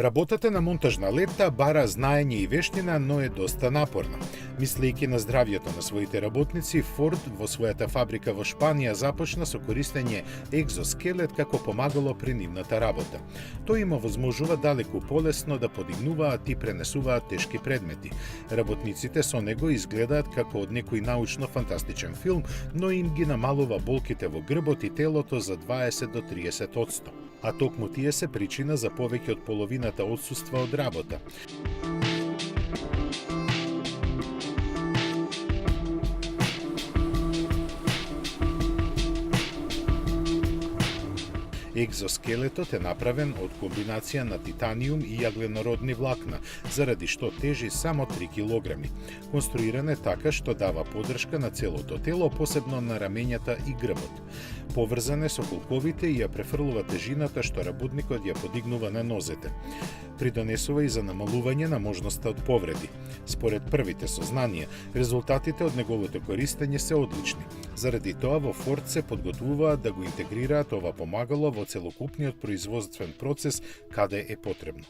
Работата на монтажна лепта бара знаење и вештина, но е доста напорна. Мислејќи на здравјето на своите работници, Форд во својата фабрика во Шпанија започна со користење екзоскелет како помагало при нивната работа. Тој им овозможува далеку полесно да подигнуваат и пренесуваат тешки предмети. Работниците со него изгледаат како од некој научно-фантастичен филм, но им ги намалува болките во грбот и телото за 20 до 30%. А токму тие се причина за повеќе од половината отсуства од работа. Екзоскелетот е направен од комбинација на титаниум и јагленородни влакна, заради што тежи само 3 килограми. Конструиран е така што дава подршка на целото тело, посебно на рамењата и грбот. Поврзан е со колковите и ја префрлува тежината што работникот ја подигнува на нозете. Придонесува и за намалување на можноста од повреди. Според првите сознанија, резултатите од неговото користење се одлични. Заради тоа во Форд се подготвуваат да го интегрираат ова помагало во целокупниот производствен процес каде е потребно.